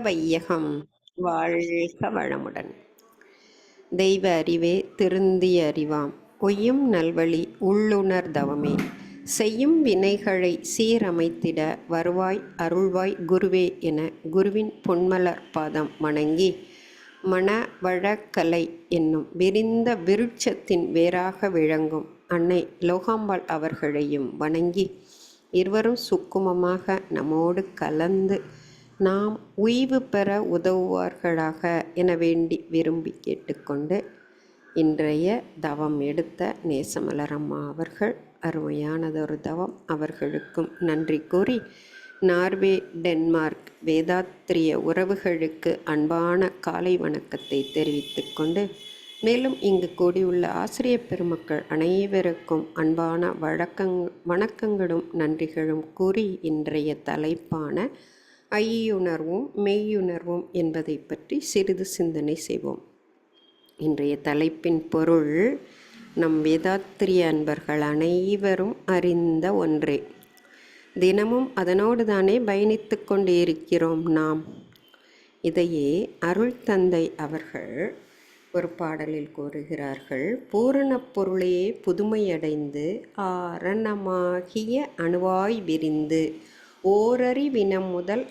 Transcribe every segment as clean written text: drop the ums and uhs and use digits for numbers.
வையகம் வாழ்க வளமுடன். தெய்வ அறிவே திருந்திய அறிவாம் பொய்யும் நல்வழி உள்ளுணர் தவமே செய்யும் வினைகளை சீரமைத்திட வருவாய் அருள்வாய் குருவே என குருவின் பொன்மலர் பாதம் வணங்கி மணவழக்கலை என்னும் விரிந்த விருட்சத்தின் வேறாக விளங்கும் அன்னை லோகாம்பாள் அவர்களையும் வணங்கி இருவரும் சுக்குமமாக நம்மோடு கலந்து நாம் உய்வு பெற உதவுவார்களாக என வேண்டி விரும்பி கேட்டுக்கொண்டு இன்றைய தவம் எடுத்த நேசமலரம்மா அவர்கள் அருமையானதொரு தவம், அவர்களுக்கும் நன்றி கூறி நார்வே டென்மார்க் வேதாத்திரிய உறவுகளுக்கு அன்பான காலை வணக்கத்தை தெரிவித்துக் கொண்டு மேலும் இங்கு கூடியுள்ள ஆசிரியர் பெருமக்கள் அனைவருக்கும் அன்பான வணக்கங்களும் நன்றிகளும் கூறி இன்றைய தலைப்பான ஐயுணர்வும் மெய்யுணர்வும் என்பதை பற்றி சிறிது சிந்தனை செய்வோம். இன்றைய தலைப்பின் பொருள் நம் வேதாத்திரிய அன்பர்கள் அனைவரும் அறிந்த ஒன்றே. தினமும் அதனோடு தானே பயணித்து கொண்டே இருக்கிறோம் நாம். இதையே அருள் தந்தை அவர்கள் ஒரு பாடலில் கூறுகிறார்கள். பூரண பொருளே புதுமையடைந்து ஆரணமாகிய அணுவாய் விரிந்து ஓரறிவினம் முதல்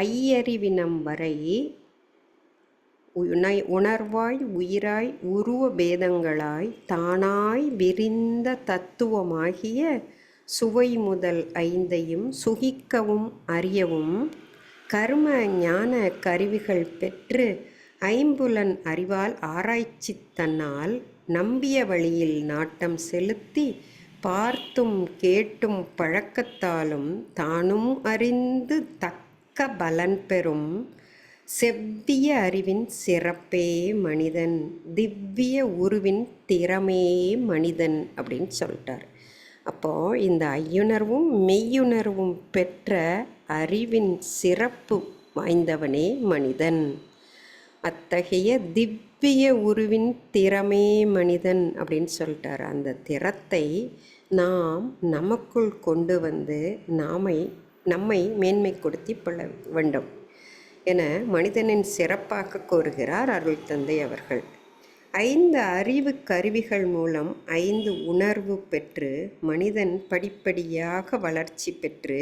ஐயறிவினம் வரை உணர்வாய் உயிராய் உருவ பேதங்களாய் தானாய் விரிந்த தத்துவமாகிய சுவை முதல் ஐந்தையும் சுகிக்கவும் அறியவும் கர்ம ஞான கருவிகள் பெற்று ஐம்புலன் அறிவால் ஆராய்ச்சி தன்னால் நம்பிய வழியில் நாட்டம் செலுத்தி பார்த்தும் கேட்டும் பழக்கத்தாலும் தானும் அறிந்து தக்க பலன் பெறும் செவ்விய அறிவின் சிறப்பே மனிதன், திவ்ய உருவின் திறமே மனிதன் அப்படின்னு சொல்லிட்டார். அப்போது இந்த ஐயுணர்வும் மெய்யுணர்வும் பெற்ற அறிவின் சிறப்பு வாய்ந்தவனே மனிதன். அத்தகைய திவ்ய உருவின் திறமே மனிதன் அப்படின்னு சொல்லிட்டார். அந்த திறத்தை நாம் நமக்குள் கொண்டு வந்து நம்மை மேன்மைப்படுத்தி கொள்ள வேண்டும் என மனிதனின் சிறப்பாக கூறுகிறார் அருள் தந்தை அவர்கள். 5 அறிவு கருவிகள் மூலம் 5 உணர்வு பெற்று மனிதன் படிப்படியாக வளர்ச்சி பெற்று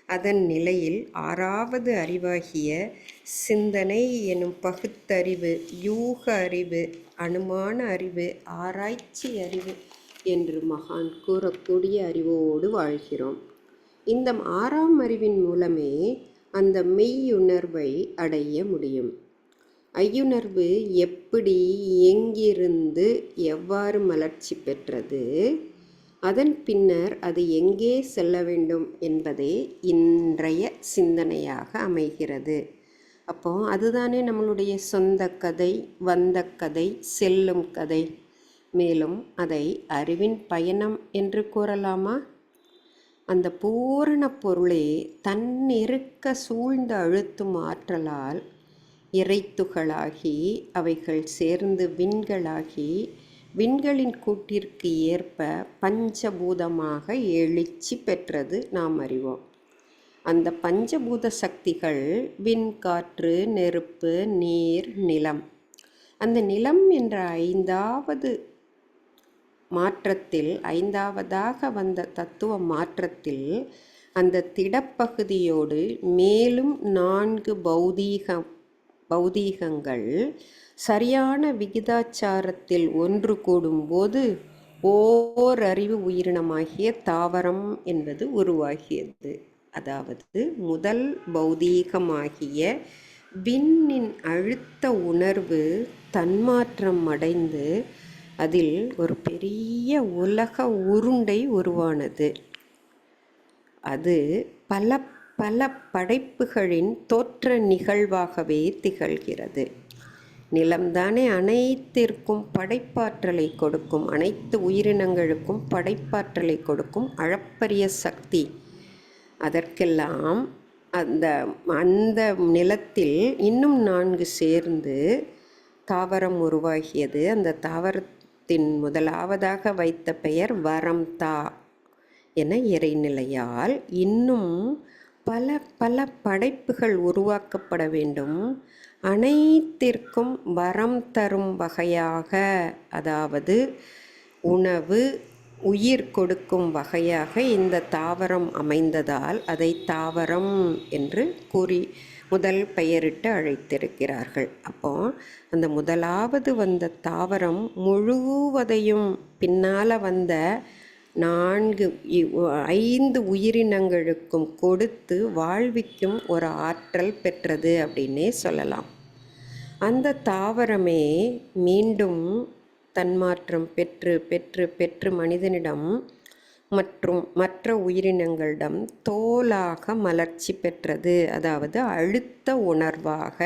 அதன் நிலையில் 6வது அறிவாகிய சிந்தனை எனும் பகுத்தறிவு, யூக அறிவு, அனுமான அறிவு, ஆராய்ச்சி அறிவு என்று மகான் கூறக்கூடிய அறிவோடு வாழ்கிறோம். இந்த 6ஆம் அறிவின் மூலமே அந்த மெய்யுணர்வை அடைய முடியும். ஐயுணர்வு எப்படி, எங்கிருந்து, எவ்வாறு மலர்ச்சி பெற்றது, அதன் பின்னர் அது எங்கே செல்ல வேண்டும் என்பதே இன்றைய சிந்தனையாக அமைகிறது. அப்போது அதுதானே நம்மளுடைய சொந்த கதை, வந்த கதை, செல்லும் கதை. மேலும் அதை அறிவின் பயணம் என்று கூறலாமா? அந்த பூரண பொருளே தன்னிருக்க சூழ்ந்து அழுத்தும் ஆற்றலால் இறைத்துகளாகி அவைகள் சேர்ந்து விண்களாகி விண்களின் கூட்டிற்கு ஏற்ப பஞ்சபூதமாக எழுச்சி பெற்றது நாம் அறிவோம். அந்த பஞ்சபூத சக்திகள் விண், காற்று, நெருப்பு, நீர், நிலம். அந்த நிலம் என்ற 5வது மாற்றத்தில், 5வதாக வந்த தத்துவ மாற்றத்தில் அந்த திடப்பகுதியோடு மேலும் 4 பௌதீகங்கள் சரியான விகிதாச்சாரத்தில் ஒன்று கூடும்போது ஓரறிவு உயிரினமாகிய தாவரம் என்பது உருவாகியது. அதாவது முதல் பௌதீகமாகிய விண்ணின் அழுத்த உணர்வு தன்மாற்றம் அடைந்து அதில் ஒரு பெரிய உலக உருண்டை உருவானது. அது பல பல படைப்புகளின் தோற்ற நிகழ்வாகவே திகழ்கிறது. நிலம்தானே அனைத்திற்கும் படைப்பாற்றலை கொடுக்கும், அனைத்து உயிரினங்களுக்கும் படைப்பாற்றலை கொடுக்கும் அளப்பரிய சக்தி. அதற்கெல்லாம் அந்த நிலத்தில் இன்னும் 4 சேர்ந்து தாவரம் உருவாகியது. அந்த தாவரத்தின் முதலாவதாக வைத்த பெயர் வரம்தா என இறைநிலையால் இன்னும் பல பல படைப்புகள் உருவாக்கப்பட வேண்டும். அனைத்திற்கும் வரம் தரும் வகையாக, அதாவது உணவு உயிர் கொடுக்கும் வகையாக இந்த தாவரம் அமைந்ததால் அதை தாவரம் என்று கூறி முதல் பெயரிட்டு அழைத்திருக்கிறார்கள். அப்போ அந்த முதலாவது வந்த தாவரம் முழுவதையும் பின்னால் வந்த 5 உயிரினங்களுக்கும் கொடுத்து வாழ்விக்கும் ஒரு ஆற்றல் பெற்றது அப்படின்னே சொல்லலாம். அந்த தாவரமே மீண்டும் தன்மாற்றம் பெற்று பெற்று பெற்று மனிதனிடம் மற்றும் மற்ற உயிரினங்களிடம் தோலாக மலர்ச்சி பெற்றது, அதாவது அழுத்த உணர்வாக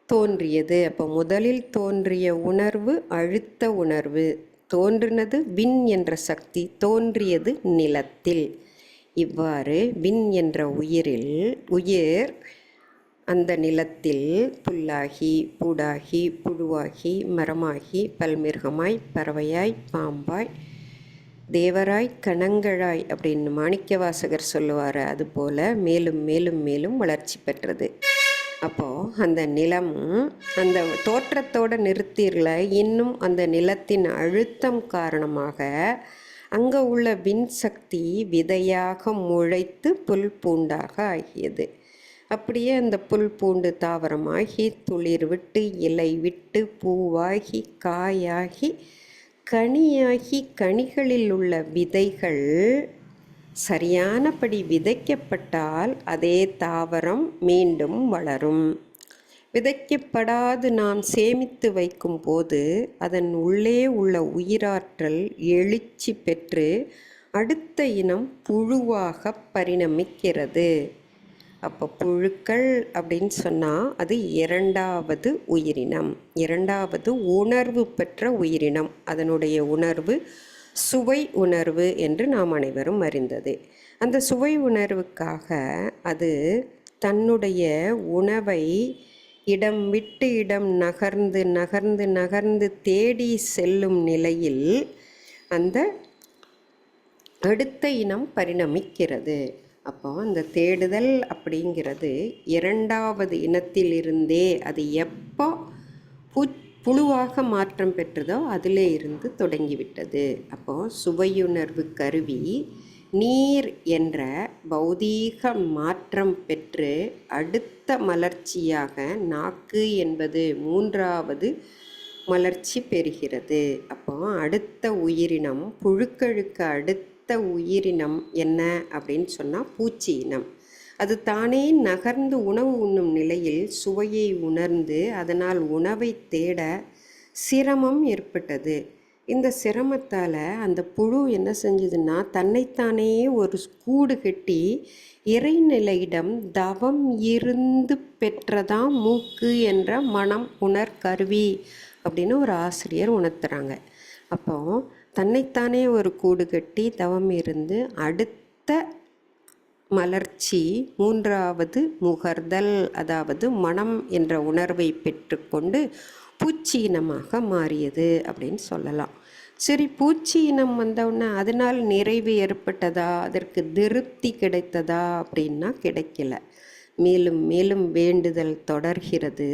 தோன்றியது. அப்போ முதலில் தோன்றிய உணர்வு அழுத்த உணர்வு, தோன்றினது விண் என்ற சக்தி, தோன்றியது நிலத்தில். இவ்வாறு விண் என்ற உயிர் அந்த நிலத்தில் புல்லாகி பூடாகி புழுவாகி மரமாகி பல்மிருகமாய் பறவையாய் பாம்பாய் தேவராய் கணங்கழாய் அப்படின்னு மாணிக்கவாசகர் சொல்லுவார். அதுபோல் மேலும் மேலும் மேலும் வளர்ச்சி பெற்றது. அப்போது அந்த நிலம் அந்த தோற்றத்தோடு நிறுத்திடல, இன்னும் அந்த நிலத்தின் அழுத்தம் காரணமாக அங்கே உள்ள விண்சக்தி விதையாக முளைத்து புல் பூண்டாக ஆகியது. அப்படியே அந்த புல் பூண்டு தாவரமாகி துளிர் விட்டு இலை விட்டு பூவாகி காயாகி கனியாகி கனிகளில் உள்ள விதைகள் சரியானபடி விதைக்கப்பட்டால் அதே தாவரம் மீண்டும் வளரும். விதைக்கப்படாது நாம் சேமித்து வைக்கும் போது அதன் உள்ளே உள்ள உயிராற்றல் எழுச்சி பெற்று அடுத்த இனம் புழுவாக பரிணமிக்கிறது. அப்போ புழுக்கள் அப்படின்னு சொன்னால் அது 2வது உயிரினம், 2வது உணர்வு பெற்ற உயிரினம். அதனுடைய உணர்வு சுவை உணர்வு என்று நாம் அனைவரும் அறிந்தது. அந்த சுவை உணர்வுக்காக அது தன்னுடைய உணவை இடம் விட்டு இடம் நகர்ந்து நகர்ந்து நகர்ந்து தேடி செல்லும் நிலையில் அந்த அடுத்த இனம் பரிணமிக்கிறது. அப்போ அந்த தேடுதல் அப்படிங்கிறது 2வது இனத்திலிருந்தே அது எப்போ புழுவாக மாற்றம் பெற்றதோ அதிலே இருந்து தொடங்கிவிட்டது. அப்போது சுவையுணர்வு கருவி நீர் என்ற பௌதீக மாற்றம் பெற்று அடுத்த மலர்ச்சியாக நாக்கு என்பது 3வது மலர்ச்சி பெறுகிறது. அப்போ அடுத்த உயிரினம் புழுக்களுக்கு அடுத்த உயிரினம் என்ன அப்படின்னு சொன்னால் பூச்சி இனம். அது தானே நகர்ந்து உணவு உண்ணும் நிலையில் சுவையை உணர்ந்து அதனால் உணவை தேட சிரமம் ஏற்பட்டது. இந்த சிரமத்தால் அந்த புழு என்ன செஞ்சதுன்னா தன்னைத்தானே ஒரு கூடு கட்டி இறைநிலையிடம் தவம் இருந்து பெற்றதான் மூக்கு என்ற மனம் உணர் கருவி அப்படின்னு ஒரு ஆசிரியர் உணர்த்துறாங்க. அப்போ தன்னைத்தானே ஒரு கூடு கட்டி தவம் இருந்து அடுத்த மலர்ச்சி 3வது முகர்தல், அதாவது மனம் என்ற உணர்வை பெற்றுக்கொண்டு பூச்சி இனமாக மாறியது அப்படின்னு சொல்லலாம். சரி, பூச்சி இனம் வந்தவுடனே அதனால் நிறைவு ஏற்பட்டதா, அதற்கு திருப்தி கிடைத்ததா அப்படின்னா கிடைக்கல. மேலும் மேலும் வேண்டுதல் தொடர்கிறது.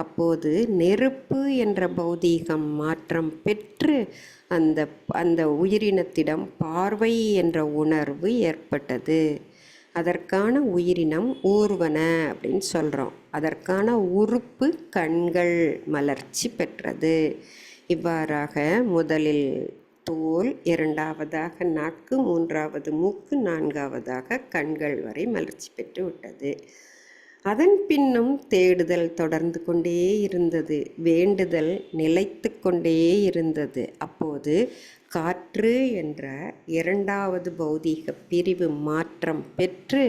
அப்போது நெருப்பு என்ற பௌதீகம் மாற்றம் பெற்று அந்த உயிரினத்திடம் பார்வை என்ற உணர்வு ஏற்பட்டது. அதற்கான உயிரினம் ஊர்வன அப்படின்னு சொல்கிறோம். அதற்கான உறுப்பு கண்கள் மலர்ச்சி பெற்றது. இவ்வாறாக முதலில் தோல், 2வதாக நாக்கு, 3வது மூக்கு, 4வதாக கண்கள் வரை மலர்ச்சி பெற்று விட்டது. அதன் பின்னும் தேடுதல் தொடர்ந்து கொண்டே இருந்தது, வேண்டுதல் நிலைத்து கொண்டே இருந்தது. அப்போது காற்று என்ற 2வது பௌதீக பிரிவு மாற்றம் பெற்று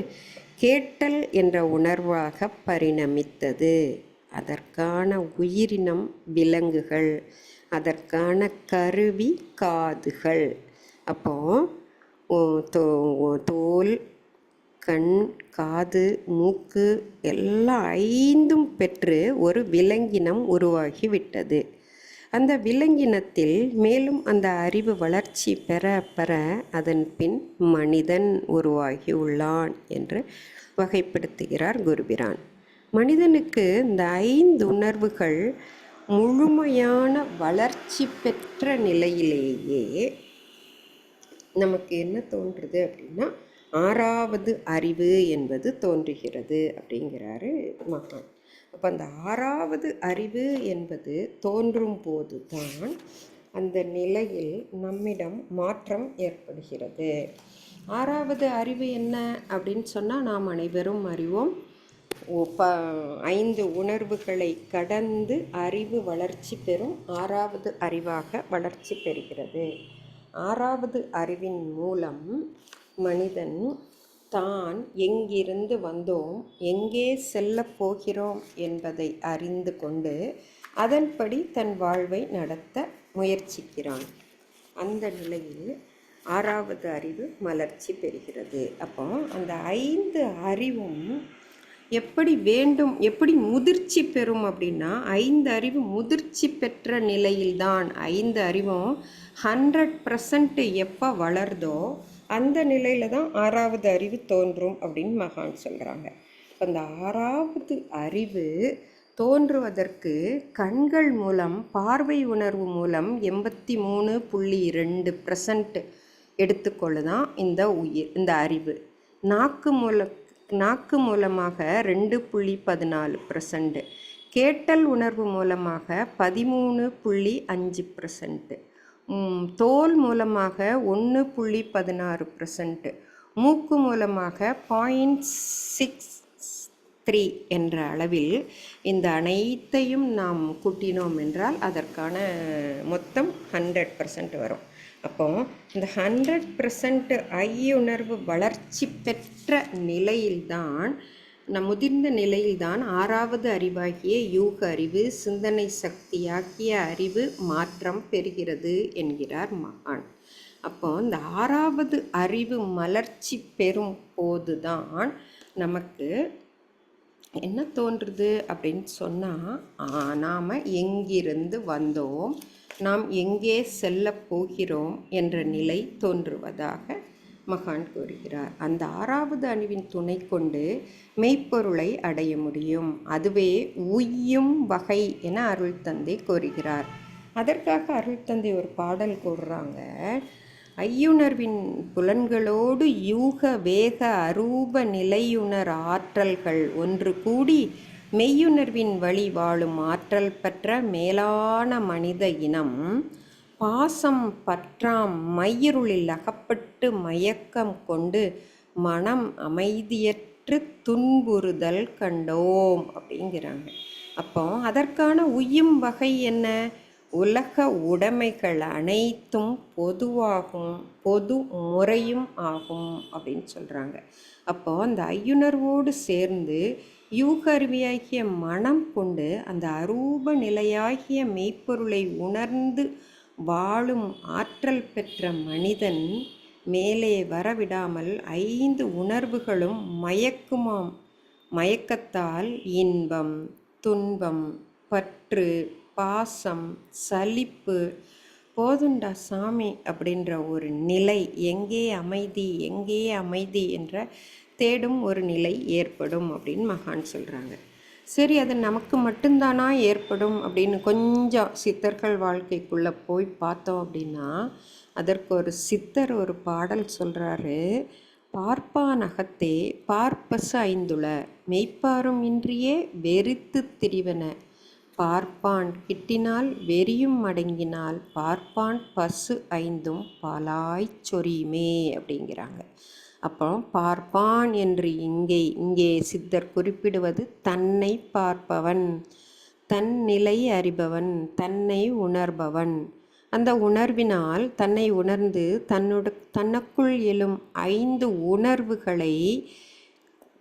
கேட்டல் என்ற உணர்வாக பரிணமித்தது. அதற்கான உயிரினம் விலங்குகள், அதற்கான கருவி காதுகள். அப்போது தோல், கண், காது, மூக்கு எல்லாம் 5ம் பெற்று ஒரு விலங்கினம் உருவாகிவிட்டது. அந்த விலங்கினத்தில் மேலும் அந்த அறிவு வளர்ச்சி பெற பெற அதன் பின் மனிதன் உருவாகி உள்ளான் என்று வகைப்படுத்துகிறார் குருபிரான். மனிதனுக்கு இந்த 5 உணர்வுகள் முழுமையான வளர்ச்சி பெற்ற நிலையிலேயே நமக்கு என்ன தோன்றுறது அப்படின்னா 6வது அறிவு என்பது தோன்றுகிறது அப்படிங்கிறாரு மகான். அப்போ அந்த 6வது அறிவு என்பது தோன்றும் போது தான் அந்த நிலையில் நம்மிடம் மாற்றம் ஏற்படுகிறது. 6வது அறிவு என்ன அப்படின்னு சொன்னால் நாம் அனைவரும் அறிவோம். 5 உணர்வுகளை கடந்து அறிவு வளர்ச்சி பெறும் 6வது அறிவாக வளர்ச்சி பெறுகிறது. 6வது அறிவின் மூலம் மனிதன் தான் எங்கிருந்து வந்தோம், எங்கே செல்லப் போகிறோம் என்பதை அறிந்து கொண்டு அதன்படி தன் வாழ்வை நடத்த முயற்சிக்கிறான். அந்த நிலையில் 6வது அறிவு மலர்ச்சி பெறுகிறது. அப்போ அந்த 5 அறிவும் எப்படி முதிர்ச்சி பெறும் அப்படின்னா 5 அறிவு முதிர்ச்சி பெற்ற நிலையில்தான் 5 அறிவும் 100% எப்போ வளருதோ அந்த நிலையில் தான் 6வது அறிவு தோன்றும் அப்படின்னு மகான் சொல்கிறாங்க. அந்த 6வது அறிவு தோன்றுவதற்கு கண்கள் மூலம், பார்வை உணர்வு மூலம் 83.2% எடுத்துக்கொள்ளுதான் இந்த அறிவு. நாக்கு மூலமாக 2.14%, கேட்டல் உணர்வு மூலமாக 13.5%, தோல் மூலமாக 1.16%, மூக்கு மூலமாக 0.63 என்ற அளவில் இந்த அனைத்தையும் நாம் கூட்டினோம் என்றால் அதற்கான மொத்தம் 100% வரும். அப்போ இந்த 100% ஐயுணர்வு வளர்ச்சி பெற்ற நிலையில்தான், முதிர்ந்த நிலையில்தான் 6வது அறிவாகிய யூக அறிவு, சிந்தனை சக்தியாகிய அறிவு மாற்றம் பெறுகிறது என்கிறார் மகான். அப்போ இந்த 6வது அறிவு மலர்ச்சி பெறும் போதுதான் நமக்கு என்ன தோன்றுது அப்படின்னு சொன்னால், நாம் எங்கிருந்து வந்தோம், நாம் எங்கே செல்ல போகிறோம் என்ற நிலை தோன்றுவதாக மகான் கூறுகிறார். அந்த 6வது அறிவின் துணை கொண்டு மெய்ப்பொருளை அடைய முடியும். அதுவே உய்யும் வகை என அருள் தந்தை கூறுகிறார். அதற்காக அருள் தந்தை ஒரு பாடல் கூறுறாங்க. ஐயுணர்வின் புலன்களோடு யூக வேக அரூப நிலையுணர் ஆற்றல்கள் ஒன்று கூடி மெய்யுணர்வின் வழி வாழும் ஆற்றல் பெற்ற மேலான மனித இனம் பாசம் பற்றாம் மையிருளில் அகப்பட்டு மயக்கம் கொண்டு மனம் அமைதியற்று துன்புறுதல் கண்டோம் அப்படிங்கிறாங்க. அப்போ அதற்கான உய்யும் வகை என்ன? உலக உடைமைகள் அனைத்தும் பொதுவாகும், பொது முறையும் ஆகும் அப்படின்னு சொல்கிறாங்க. அப்போ அந்த ஐயுணர்வோடு சேர்ந்து யூக அறிவியாகிய மனம் கொண்டு அந்த அரூப நிலையாகிய மெய்ப்பொருளை உணர்ந்து வாழும் ஆற்றல் பெற்ற மனிதன் மேலே வரவிடாமல் 5 உணர்வுகளும் மயக்குமாம். மயக்கத்தால் இன்பம், துன்பம், பற்று, பாசம், சலிப்பு, போதுண்டா சாமி அப்படின்ற ஒரு நிலை, எங்கே அமைதி என்ற தேடும் ஒரு நிலை ஏற்படும் அப்படின்னு மகான் சொல்கிறாங்க. சரி, அது நமக்கு மட்டும்தானா ஏற்படும் அப்படின்னு கொஞ்சம் சித்தர்கள் வாழ்க்கைக்குள்ளே போய் பார்த்தோம் அப்படின்னா அதற்கு ஒரு சித்தர் ஒரு பாடல் சொல்கிறாரு. பார்ப்பானகத்தே பார்ப்பசு ஐந்துள மெய்ப்பாரும் இன்றியே வெறித்து திரிவன, பார்ப்பான் கிட்டினால் வெறியும் அடங்கினால் பார்ப்பான் பசு ஐந்தும் பாலாய்ச் சொரியுமே அப்படிங்கிறாங்க. அப்போ பார்ப்பான் என்று இங்கே சித்தர் குறிப்பிடுவது தன்னை பார்ப்பவன், தன் நிலை அறிபவன், தன்னை உணர்பவன். அந்த உணர்வினால் தன்னை உணர்ந்து தனக்குள் எழும் 5 உணர்வுகளை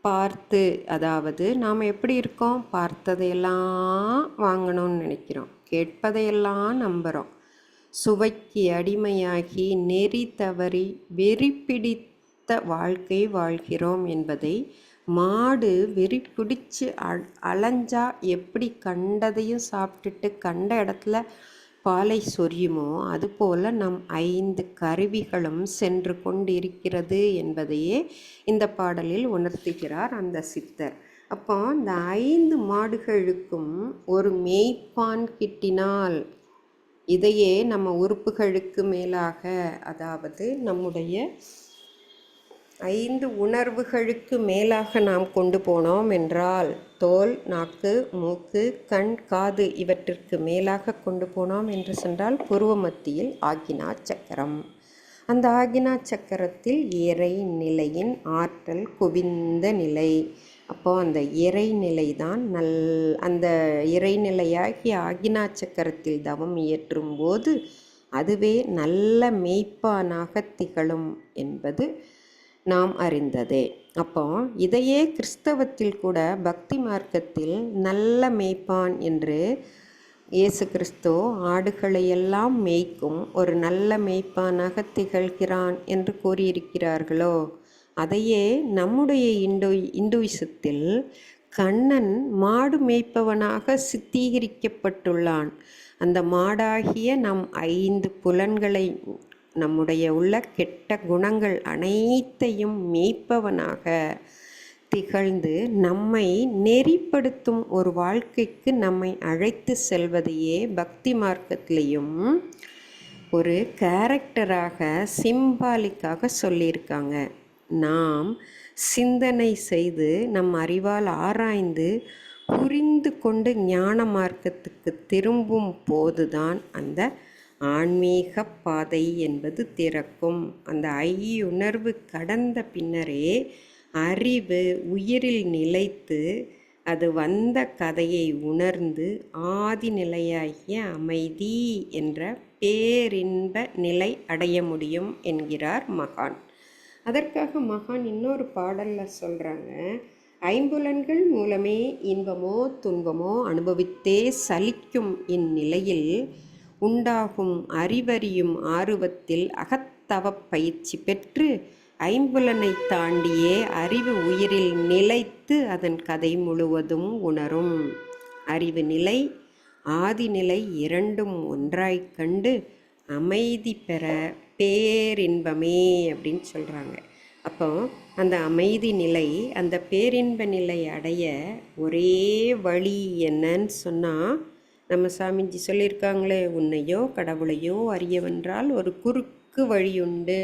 பார்த்து, அதாவது நாம் எப்படி இருக்கோம், பார்த்ததையெல்லாம் வாங்கணும்னு நினைக்கிறோம், கேட்பதையெல்லாம் நம்புகிறோம், சுவைக்கு அடிமையாகி நெறி தவறி வெறி பிடித்த வாழ்க்கை வாழ்கிறோம் என்பதை மாடு வெறி பிடிச்சு அலைஞ்சா எப்படி கண்டதையும் சாப்பிட்டுட்டு கண்ட இடத்துல பாலை சொரியுமோ அதுபோல நம் 5 கருவிகளும் சென்று கொண்டிருக்கிறது என்பதையே இந்த பாடலில் உணர்த்துகிறார் அந்த சித்தர். அப்போ இந்த 5 மாடுகளுக்கும் ஒரு மேய்ப்பான் கிட்டினால், இதையே நம்ம உறுப்புகளுக்கு மேலாக, அதாவது நம்முடைய 5 உணர்வுகளுக்கு மேலாக நாம் கொண்டு போனோம் என்றால், தோல், நாக்கு, மூக்கு, கண், காது இவற்றிற்கு மேலாக கொண்டு போனோம் என்று சென்றால் புருவ மத்தியில் ஆக்ஞா சக்கரம். அந்த ஆக்ஞா சக்கரத்தில் இறை நிலையின் ஆற்றல் குவிந்த நிலை. அப்போ அந்த இறைநிலை தான் அந்த இறைநிலையாகிய ஆக்ஞா சக்கரத்தில் தவம் இயற்றும் போது அதுவே நல்ல மெய்ப்பானாக திகழும் என்பது நாம் அறிந்ததே. அப்போ இதையே கிறிஸ்தவத்தில் கூட பக்தி மார்க்கத்தில் நல்ல மேய்ப்பான் என்று இயேசு கிறிஸ்து ஆடுகளையெல்லாம் மேய்க்கும் ஒரு நல்ல மேய்ப்பானாக திகழ்கிறான் என்று கூறியிருக்கிறார்களோ, அதையே நம்முடைய இந்துவிசத்தில் கண்ணன் மாடு மேய்ப்பவனாக சித்தீகரிக்கப்பட்டுள்ளான். அந்த மாடாகிய நம் 5 புலன்களை, நம்முடைய உள்ள கெட்ட குணங்கள் அனைத்தையும் மேய்ப்பவனாக திகழ்ந்து நம்மை நெறிப்படுத்தும் ஒரு வாழ்க்கைக்கு நம்மை அழைத்து செல்வதையே பக்தி மார்க்கத்திலையும் ஒரு கேரக்டராக சிம்பாலிக்காக சொல்லியிருக்காங்க. நாம் சிந்தனை செய்து நம் அறிவால் ஆராய்ந்து புரிந்து கொண்டு ஞான மார்க்கத்துக்கு திரும்பும் போதுதான் அந்த ஆன்மீக பாதை என்பது திறக்கும். அந்த ஐயுணர்வு கடந்த பின்னரே அறிவு உயிரில் நிலைத்து அது வந்த கதையை உணர்ந்து ஆதி நிலையாகிய அமைதி என்ற பேரின்ப நிலை அடைய முடியும் என்கிறார் மகான். அதற்காக மகான் இன்னொரு பாடலில் சொல்கிறாங்க, 5 மூலமே இன்பமோ துன்பமோ அனுபவித்தே சலிக்கும் இந்நிலையில் உண்டாகும் அறிவறியும் ஆர்வத்தில் அகத்தவ பயிற்சி பெற்று 5 தாண்டியே அறிவு உயிரில் நிலைத்து அதன் கதை முழுவதும் உணரும். அறிவு நிலை ஆதிநிலை இரண்டும் ஒன்றாய் கண்டு அமைதி பெற பேரின்பமே அப்படின்னு சொல்கிறாங்க. அப்போ அந்த அமைதி நிலை, அந்த பேரின்ப நிலை அடைய ஒரே வழி என்னன்னு சொன்னால், நம்ம சாமிஜி சொல்லியிருக்காங்களே, உன்னையோ கடவுளையோ அறியவென்றால் ஒரு குறுக்கு வழியுண்டு.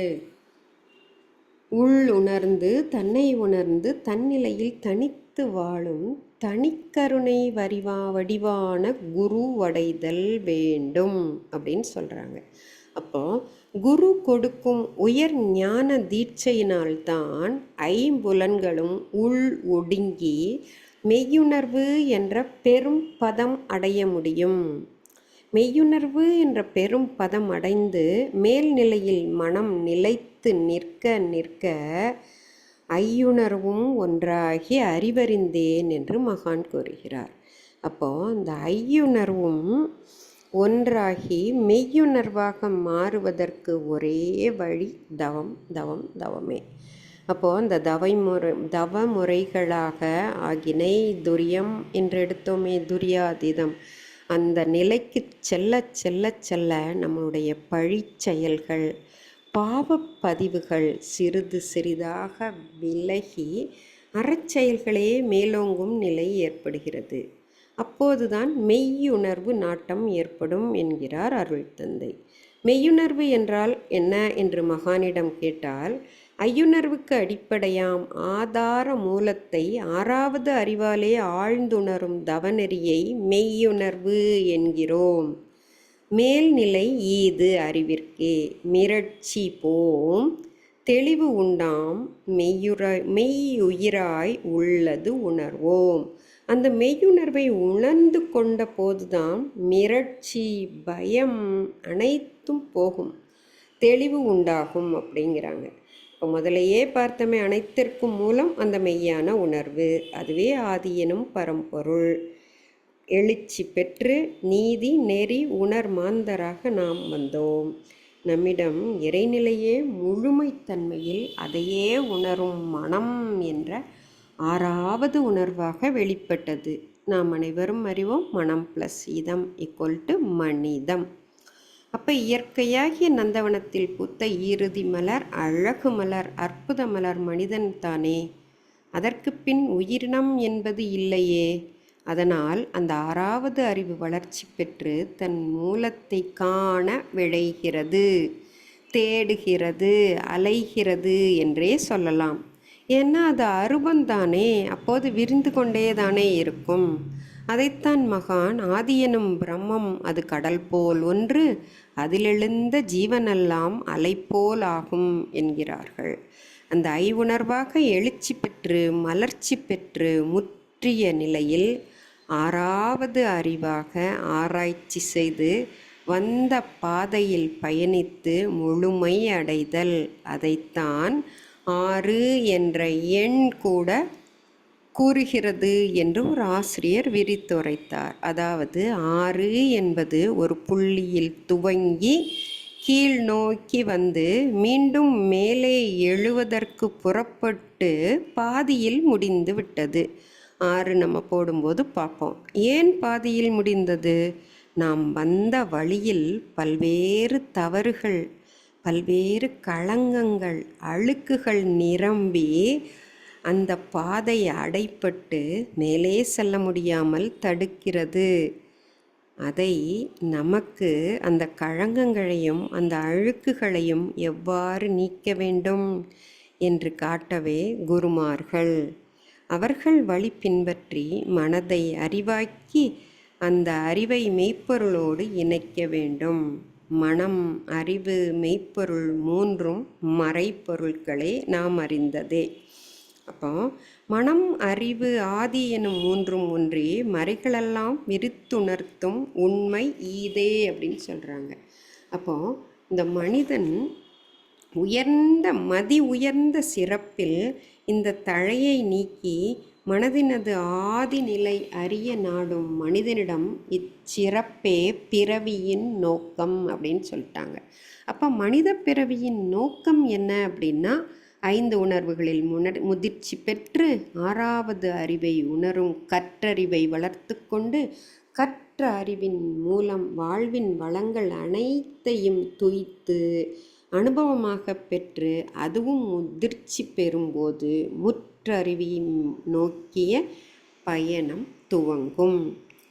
உள் உணர்ந்து தன்னை உணர்ந்து தன்னிலையில் தனித்து வாழும் தனிக்கருணை வடிவான குரு அடைதல் வேண்டும் அப்படின்னு சொல்கிறாங்க. அப்போ குரு கொடுக்கும் உயர் ஞான தீட்சையினால்தான் 5 உள் ஒடுங்கி மெய்யுணர்வு என்ற பெரும் பதம் அடைய முடியும். மெய்யுணர்வு என்ற பெரும் பதம் அடைந்து மேல்நிலையில் மனம் நிலைத்து நிற்க நிற்க ஐயுணர்வும் ஒன்றாகி அறிவறிந்தேன் என்று மகான் கூறுகிறார். அப்போ அந்த ஐயுணர்வும் ஒன்றாகி மெய்யுணர்வாக மாறுவதற்கு ஒரே வழி தவம் தவம் தவமே. அப்போது அந்த தவ முறைகளாக ஆகினை துரியம் என்று எடுத்தோமே, துரியாதீதம், அந்த நிலைக்கு செல்ல செல்ல செல்ல நம்மளுடைய பழிச்செயல்கள் பாவப்பதிவுகள் சிறிது சிறிதாக விலகி அறச்செயல்களே மேலோங்கும் நிலை ஏற்படுகிறது. அப்போதுதான் மெய்யுணர்வு நாட்டம் ஏற்படும் என்கிறார் அருள் தந்தை. மெய்யுணர்வு என்றால் என்ன என்று மகானிடம் கேட்டால், ஐயுணர்வுக்கு அடிப்படையாம் ஆதார மூலத்தை 6வது அறிவாலே ஆழ்ந்துணரும் தவநெறியை மெய்யுணர்வு என்கிறோம். மேல்நிலை ஈது அறிவிற்கே மிரட்சி போம் தெளிவு உண்டாம் மெய்யுயிராய் உள்ளது உணர்வோம். அந்த மெய்யுணர்வை உணர்ந்து கொண்ட போதுதான் மிரட்சி பயம் அனைத்தும் போகும், தெளிவு உண்டாகும் அப்படிங்கிறாங்க. இப்போ முதலையே பார்த்தமே, அனைத்திற்கும் மூலம் அந்த மெய்யான உணர்வு, அதுவே ஆதி எனும் பரம்பொருள். எழுச்சி பெற்று நீதி நெறி உணர் மாந்தராக நாம் வந்தோம். நம்மிடம் இறைநிலையே முழுமைத்தன்மையில் அதையே உணரும் மனம் என்ற 6வது உணர்வாக வெளிப்பட்டது. நாம் அனைவரும் அறிவோம், மனம் + இதம் = மனிதம். அப்போ இயற்கையாகிய நந்தவனத்தில் பூத்த இறுதி மலர், அழகு மலர், அற்புத மலர் மனிதன் தானே. அதற்கு பின் உயிரினம் என்பது இல்லையே. அதனால் அந்த ஆறாவது அறிவு வளர்ச்சி பெற்று தன் மூலத்தை காண விழைகிறது, தேடுகிறது, அலைகிறது என்றே சொல்லலாம். ஏன்னா அது அருபந்தானே, அப்போது விரிந்து கொண்டே தானே இருக்கும். அதைத்தான் மகான் ஆதியனும் பிரம்மம் அது கடல் போல் ஒன்று, அதிலெழுந்த ஜீவனெல்லாம் அலை போல் ஆகும் என்கிறார்கள். அந்த ஐவுணர்வாக எழுச்சி பெற்று மலர்ச்சி பெற்று முற்றிய நிலையில் ஆறாவது அறிவாக ஆராய்ச்சி செய்து வந்த பாதையில் பயணித்து முழுமை அடைதல். அதைத்தான் 6 என்ற எண் கூட கூறுகிறது என்று ஒரு ஆசிரியர் விரித்துரைத்தார். அதாவது 6 என்பது ஒரு புள்ளியில் துவங்கி கீழ் நோக்கி வந்து மீண்டும் மேலே எழுவதற்கு புறப்பட்டு பாதியில் முடிந்து விட்டது. 6 நம்ம போடும்போது பார்ப்போம். ஏன் பாதியில் முடிந்தது? நாம் வந்த வழியில் பல்வேறு தவறுகள், பல்வேறு களங்கங்கள், அழுக்குகள் நிரம்பி அந்த பாதை அடைப்பட்டு மேலே செல்ல முடியாமல் தடுக்கிறது. அதை நமக்கு அந்த களங்கங்களையும் அந்த அழுக்குகளையும் எவ்வாறு நீக்க வேண்டும் என்று காட்டவே குருமார்கள். அவர்கள் வழி பின்பற்றி மனதை அறிவாக்கி அந்த அறிவை மெய்ப்பொருளோடு இணைக்க வேண்டும். மனம், அறிவு, மெய்ப்பொருள் மூன்றும் மறைப்பொருட்களே நாம் அறிந்ததே. அப்போ மனம், அறிவு, ஆதி எனும் மூன்றும் ஒன்றே, மறைகளெல்லாம் விரித்துணர்த்தும் உண்மை ஈதே அப்படின்னு சொல்கிறாங்க. அப்போ இந்த மனிதன் உயர்ந்த உயர்ந்த சிறப்பில் இந்த தழையை நீக்கி மனதினது ஆதி நிலை அறிய நாடும் மனிதனிடம் இச்சிறப்பே பிறவியின் நோக்கம் அப்படின்னு சொல்லிட்டாங்க. அப்போ மனித பிறவியின் நோக்கம் என்ன அப்படின்னா 5 உணர்வுகளில் முதிர்ச்சி பெற்று 6வது அறிவை உணரும் கற்றறிவை வளர்த்து கொண்டு கற்ற அறிவின் மூலம் வாழ்வின் வளங்கள் அனைத்தையும் துய்த்து அனுபவமாக பெற்று அதுவும் முதிர்ச்சி பெறும்போது முற்றறிவின் நோக்கிய பயணம் துவங்கும்.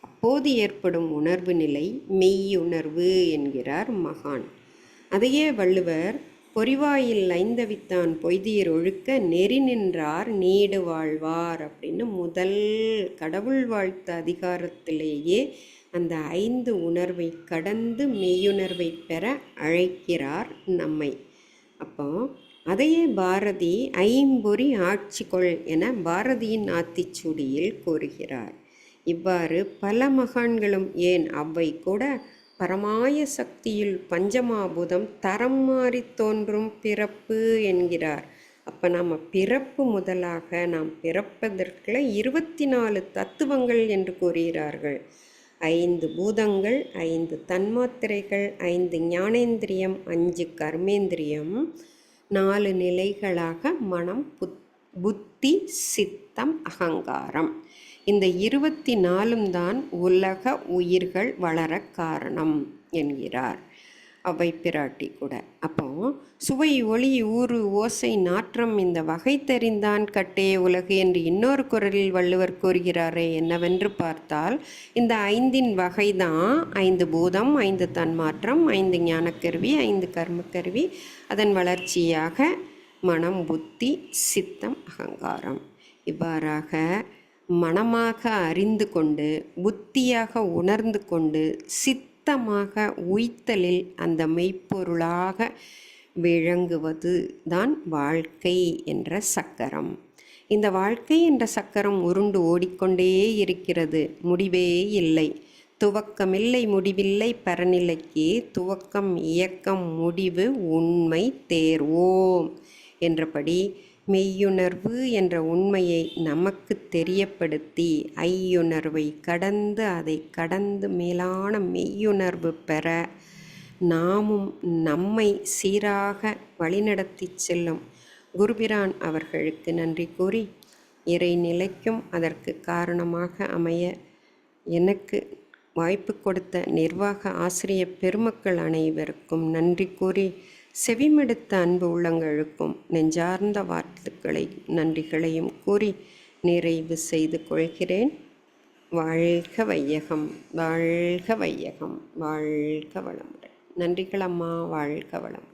அப்போது ஏற்படும் உணர்வு நிலை மெய்யுணர்வு என்கிறார் மகான். அதையே வள்ளுவர் பொறிவாயில் ஐந்தவித்தான் பொய்தீர் ஒழுக்க நெறி நின்றார் நீடு வாழ்வார் அப்படின்னு முதல் கடவுள் வாழ்த்து அதிகாரத்திலேயே அந்த 5 உணர்வை கடந்து மெய்யுணர்வை பெற அழைக்கிறார் நம்மை. அப்போ அதையே பாரதி ஐம்பொறி ஆட்சிகொள் என பாரதியின் ஆத்திச்சூடியில் கூறுகிறார். இவ்வாறு பல மகான்களும், ஏன் அவ்வை கூட பரமாய சக்தியில் பஞ்சமாபூதம் தரம் மாறி தோன்றும் பிறப்பு என்கிறார். அப்போ நம்ம பிறப்பு முதலாக நாம் பிறப்பதற்குள்ள 24 தத்துவங்கள் என்று கூறுகிறார்கள். 5 பூதங்கள், 5 தன்மாத்திரைகள், 5 ஞானேந்திரியம், 5 கர்மேந்திரியம், 4 நிலைகளாக மனம், புத்தி, சித்தம், அகங்காரம். இந்த 24 தான் உலக உயிர்கள் வளர காரணம் என்கிறார் அவ்வை பிராட்டி கூட. அப்போ சுவை, ஒளி, ஊறு, ஓசை, நாற்றம் இந்த வகை தெரிந்தான் கட்டே உலகு என்று இன்னொரு குரலில் வள்ளுவர் கூறுகிறாரே என்னவென்று பார்த்தால், இந்த 5 வகை தான் 5 பூதம், 5 தன்மாற்றம், 5 ஞானக்கருவி, 5 கர்மக்கருவி, அதன் வளர்ச்சியாக மனம், புத்தி, சித்தம், அகங்காரம். இவ்வாறாக மனமாக அறிந்து கொண்டு, புத்தியாக உணர்ந்து கொண்டு, சித்தமாக உய்த்தலில் அந்த மெய்ப்பொருளாக விளங்குவது தான் வாழ்க்கை என்ற சக்கரம். இந்த வாழ்க்கை என்ற சக்கரம் உருண்டு ஓடிக்கொண்டே இருக்கிறது, முடிவே இல்லை. துவக்கமில்லை, முடிவில்லை பரநிலைக்கு, துவக்கம், இயக்கம், முடிவு உண்மை தேர்வோம் என்றபடி மெய்யுணர்வு என்ற உண்மையை நமக்கு தெரியப்படுத்தி ஐயுணர்வை கடந்து அதை கடந்து மேலான மெய்யுணர்வு பெற நாமும் நம்மை சீராக வழிநடத்தி செல்லும் குருபிரான் அவர்களுக்கு நன்றி கூறி, இறைநிலைக்கும் அதற்கு காரணமாக அமைய எனக்கு வாய்ப்பு கொடுத்த நிர்வாக ஆசிரியர் பெருமக்கள் அனைவருக்கும் நன்றி கூறி, செவிமெடுத்த அன்பு உள்ளங்களுக்கும் நெஞ்சார்ந்த வாழ்த்துக்களை நன்றிகளையும் கூறி நிறைவு செய்து கொள்கிறேன். வாழ்க வையகம், வாழ்க வையகம், வாழ்க வளமுடன். நன்றிகள் அம்மா. வாழ்க வளம்.